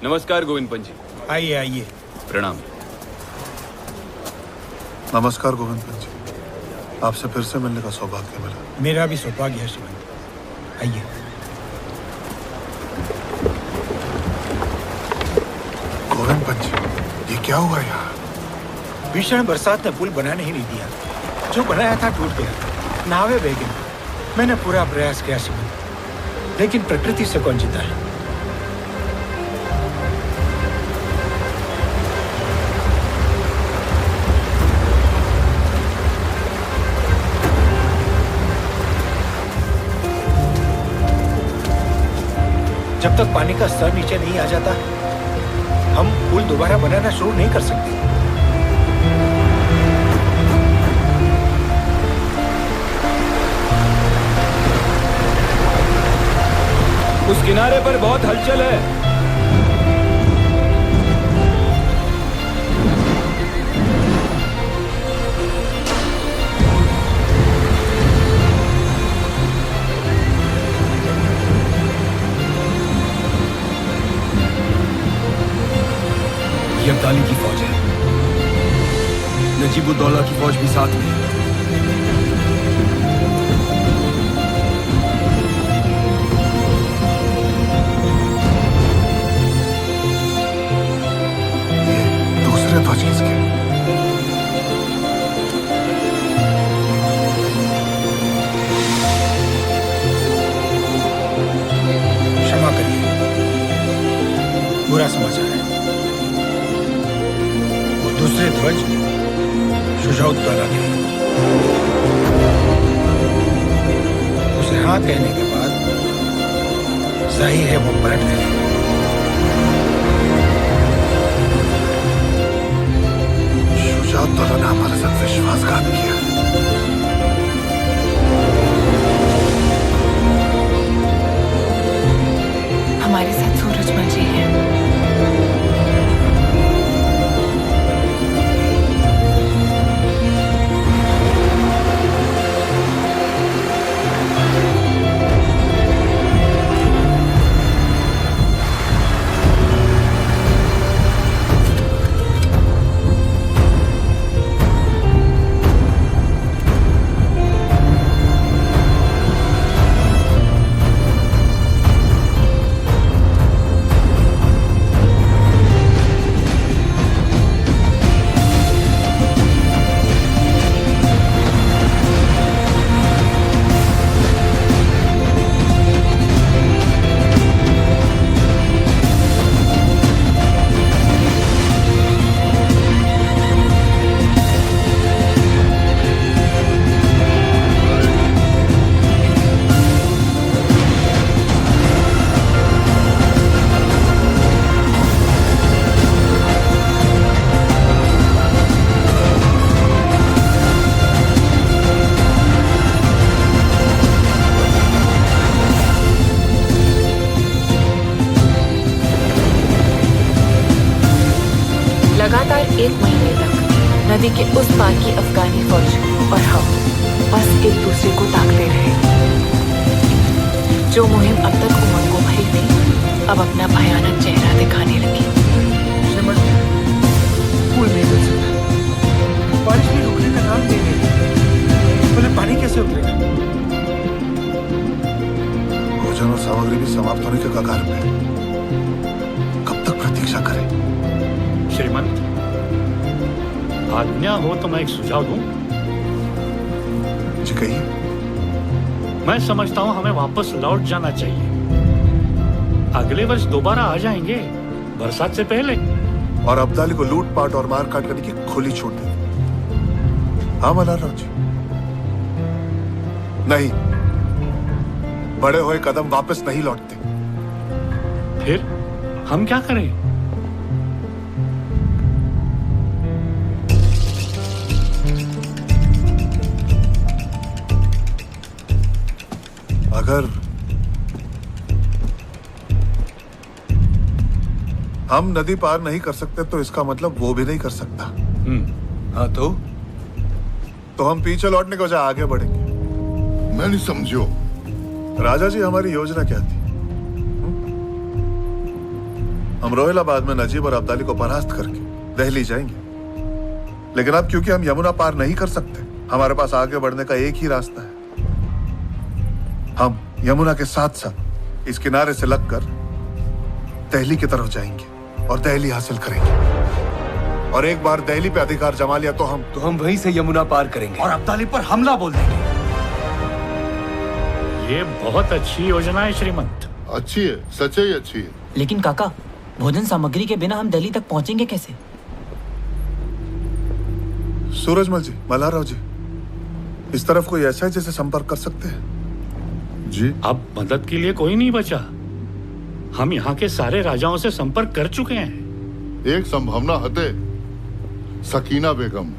नमस्कार गोविंद पंत जी। आइए आइए। प्रणाम। नमस्कार गोविंद पंत जी, आपसे फिर से मिलने का सौभाग्य मिला। मेरा भी सौभाग्य है श्रीमान। आइए। गोविंद पंत जी, ये क्या हुआ यहाँ? भीषण बरसात ने पुल बनाने ही नहीं दिया। जो बनाया था टूट गया, नावें बह गई। मैंने पूरा प्रयास किया श्रीमान, लेकिन प्रकृति से कौन जीता है। जब तक पानी का स्तर नीचे नहीं आ जाता, हम पुल दोबारा बनाना शुरू नहीं कर सकते। उस किनारे पर बहुत हलचल है। ये अब्दाली की फौज है। नजीबुद्दौला की फौज भी साथ में है। ये दूसरे ध्वज किसके? क्षमा करिए, बुरा समाचार है। वो दूसरे ध्वज शुजाउद्दौला के हैं। उसे हाँ कहने के बाद जाहिर है वो पलट गए। शुजाउद्दौला ने हमारे साथ विश्वासघात किया। हमारे साथ सूरजमल जी हैं। लगातार 1 महीने तक नदी के उस पार की अफगानी फौज और हम बस एक दूसरे को ताकते रहे। जो मुहिम अब तक उमंग को भरी थी, अब अपना भयानक चेहरा दिखाने लगी। श्रीमान, पुल नहीं बन सकता। बारिश भी रुकने का नाम नहीं ले रही। बोले पानी कैसे उतरेगा? भोजन और सामग्री भी समाप्त होने के कगार पे। कब तक प्रतीक्षा करें? श्रीमंत, आज्ञा हो तो मैं एक सुझाव दूं। जी कहिए। मैं समझता हूं हमें वापस लौट जाना चाहिए। अगले वर्ष दोबारा आ जाएंगे, बरसात से पहले। और अब्दाली को लूटपाट और मारकाट करने की खुली छूट दे। हाँ मल्हारराव जी। नहीं, बड़े हुए कदम वापस नहीं लौटते। फिर हम क्या करें? अगर हम नदी पार नहीं कर सकते तो इसका मतलब वो भी नहीं कर सकता। हाँ तो हम पीछे लौटने के बजाय आगे बढ़ेंगे। मैं नहीं समझो। राजा जी, हमारी योजना क्या थी? हम रोहिलाबाद में नजीब और अब्दाली को परास्त करके दिल्ली जाएंगे। लेकिन अब क्योंकि हम यमुना पार नहीं कर सकते, हमारे पास आगे बढ़ने का एक ही रास्ता है। हम यमुना के साथ साथ इस किनारे से लगकर दिल्ली की तरफ जाएंगे और दिल्ली हासिल करेंगे। और एक बार दिल्ली पे अधिकार जमा लिया तो हम वहीं से यमुना पार करेंगे और अब्दाली पर हमला बोल देंगे। ये बहुत अच्छी योजना है श्रीमंत। अच्छी है, सच ही अच्छी है। लेकिन काका, भोजन सामग्री के बिना हम दिल्ली तक पहुंचेंगे कैसे? सूरजमल जी, मल्हाराव जी, इस तरफ कोई ऐसा है जिसे संपर्क कर सकते हैं? जी, अब मदद के लिए कोई नहीं बचा। हम यहाँ के सारे राजाओं से संपर्क कर चुके हैं। एक संभावना हते सकीना बेगम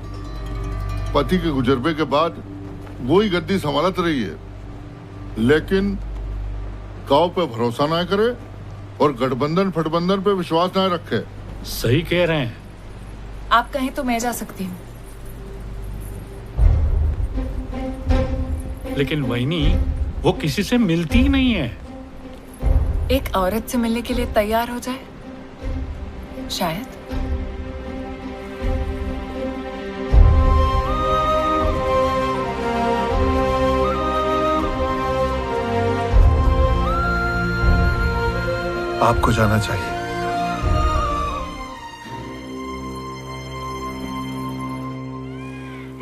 पति के गुजरबे के बाद वो ही गद्दी संभालत रही है, लेकिन काव पे भरोसा ना करे और गठबंधन फटबंधन पे विश्वास ना रखे। सही कह रहे हैं। आप कहें तो मैं जा सकती हूँ। लेकिन वहीनी, वो किसी से मिलती ही नहीं है। एक औरत से मिलने के लिए तैयार हो जाए शायद। आपको जाना चाहिए।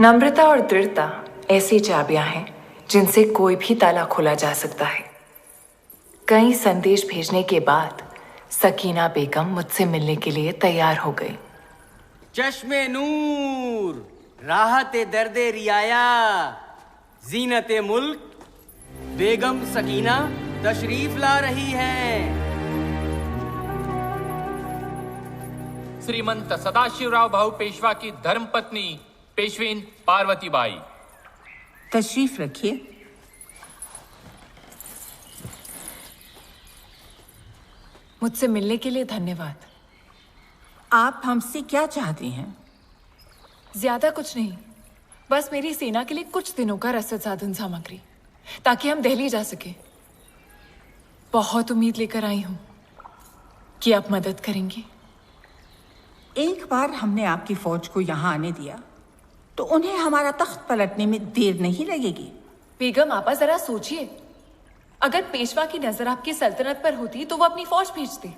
नम्रता और दृढ़ता ऐसी चाबियां हैं जिनसे कोई भी ताला खोला जा सकता है। कई संदेश भेजने के बाद सकीना बेगम मुझसे मिलने के लिए तैयार हो गई। चश्मे नूर, राहत दर्दे रियाया, जीनते मुल्क, बेगम सकीना तशरीफ ला रही है। श्रीमंत सदाशिवराव भाऊ पेशवा की धर्मपत्नी पेशवीन पार्वती बाई। तशरीफ रखिए। मुझसे मिलने के लिए धन्यवाद। आप हमसे क्या चाहती हैं? ज्यादा कुछ नहीं, बस मेरी सेना के लिए कुछ दिनों का रसद साधन सामग्री, ताकि हम दिल्ली जा सके। बहुत उम्मीद लेकर आई हूं कि आप मदद करेंगी। एक बार हमने आपकी फौज को यहाँ आने दिया तो उन्हें हमारा तख्त पलटने में देर नहीं लगेगी। बेगम आपा, जरा सोचिए, अगर पेशवा की नजर आपकी सल्तनत पर होती तो वो अपनी फौज भेजते,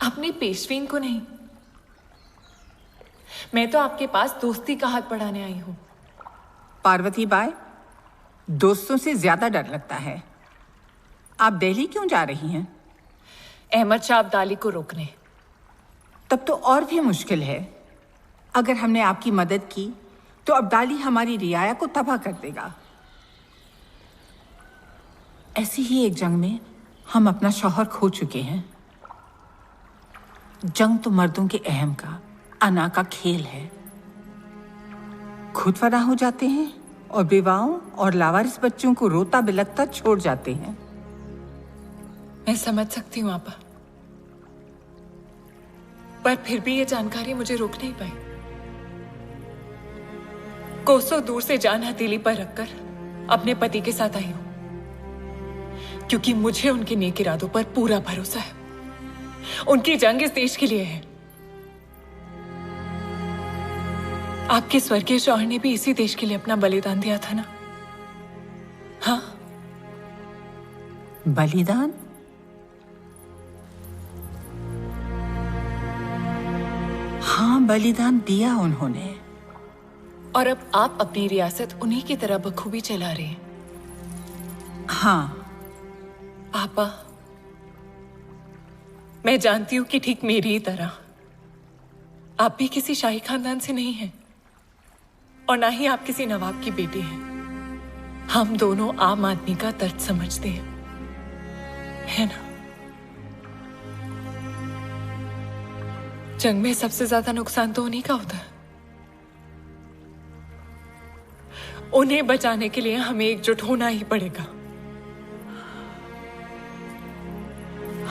अपनी पेशवीन को नहीं। मैं तो आपके पास दोस्ती का हाथ बढ़ाने आई हूं। पार्वती बाई, दोस्तों से ज्यादा डर लगता है। आप दिल्ली क्यों जा रही हैं? अहमद शाह अब्दाली को रोकने। तब तो और भी मुश्किल है। अगर हमने आपकी मदद की तो अब्दाली हमारी रियाया को तबाह कर देगा। ऐसी ही एक जंग में हम अपना शौहर खो चुके हैं। जंग तो मर्दों के अहम का, अना का खेल है। खुद फना हो जाते हैं और बेवाओं और लावारिस बच्चों को रोता बिलखता छोड़ जाते हैं। मैं समझ सकती हूँ आपा, पर फिर भी ये जानकारी मुझे रोक नहीं पाई। कोसों दूर से जान हथेली पर रखकर अपने पति के साथ आई हूं, क्योंकि मुझे उनके नेक इरादों पर पूरा भरोसा है। उनकी जंग इस देश के लिए है। आपके स्वर्गीय शौहर ने भी इसी देश के लिए अपना बलिदान दिया था ना? हाँ। बलिदान? हाँ, बलिदान दिया उन्होंने। और अब आप अपनी रियासत उन्हीं की तरह बखूबी चला रहे हैं। हाँ। आपा, मैं जानती हूं कि ठीक मेरी ही तरह आप भी किसी शाही खानदान से नहीं हैं, और ना ही आप किसी नवाब की बेटी हैं। हम दोनों आम आदमी का दर्द समझते हैं, है ना? जंग में सबसे ज्यादा नुकसान तो उन्हीं का होता है। उन्हें बचाने के लिए हमें एकजुट होना ही पड़ेगा।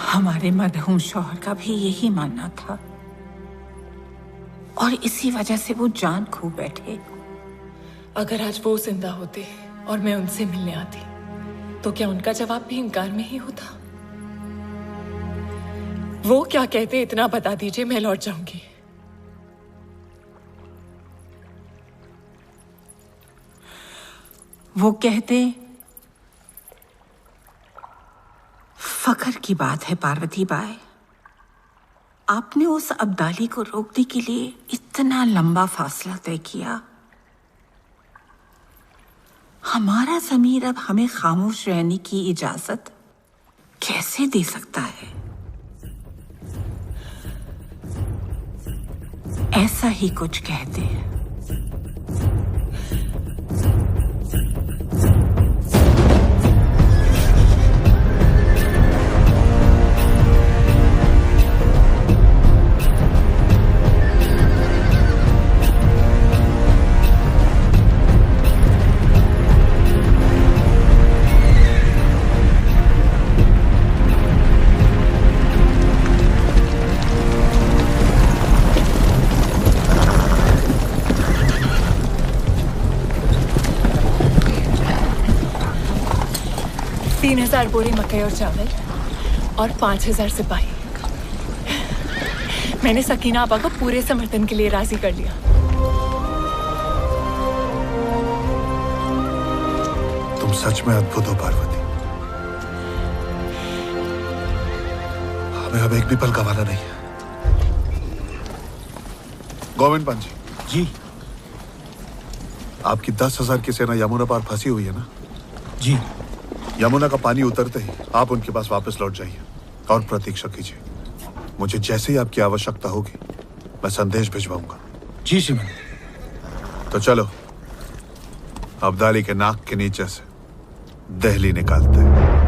हमारे मरहूम शौहर का भी यही मानना था, और इसी वजह से वो जान खो बैठे। अगर आज वो जिंदा होते और मैं उनसे मिलने आती, तो क्या उनका जवाब भी इनकार में ही होता? वो क्या कहते इतना बता दीजिए, मैं लौट जाऊंगी। वो कहते फख्र की बात है पार्वती बाई, आपने उस अब्दाली को रोकने के लिए इतना लंबा फासला तय किया। हमारा ज़मीर अब हमें खामोश रहने की इजाजत कैसे दे सकता है? ऐसा ही कुछ कहते हैं। बोरी मकई और चावल और 5000 सिपाही। मैंने सकीना आपा को पूरे समर्थन के लिए राजी कर लिया। तुम सच में अद्भुत हो पार्वती। हमें अब एक भी पल गंवाना नहीं है। गोविंद पंत जी, आपकी 10,000 की सेना यमुना पार फंसी हुई है ना? जी। यमुना का पानी उतरते ही आप उनके पास वापस लौट जाइए और प्रतीक्षा कीजिए। मुझे जैसे ही आपकी आवश्यकता होगी मैं संदेश भिजवाऊंगा। जी सिमन। तो चलो अब्दाली के नाक के नीचे से दिल्ली निकालते हैं।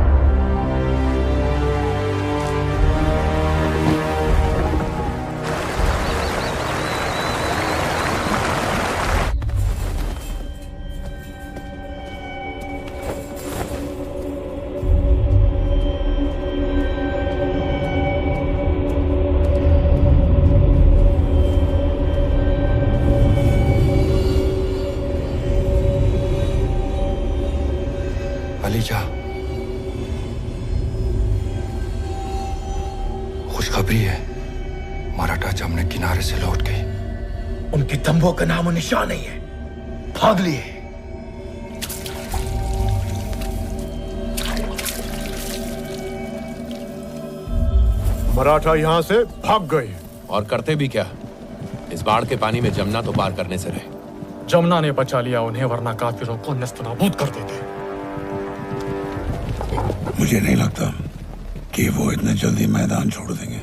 खुशखबरी है, मराठा जमने किनारे से लौट गई। उनके तंबू का नामो निशान नहीं है, भाग लिए। मराठा यहाँ से भाग गए। और करते भी क्या? इस बाढ़ के पानी में जमुना तो पार करने से रहे। जमुना ने बचा लिया उन्हें, वरना काफिरों को नेस्तनाबूद कर देते। मुझे नहीं लगता कि वो इतने जल्दी मैदान छोड़ देंगे।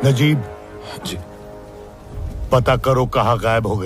नजीब जी, पता करो कहाँ गायब हो गए।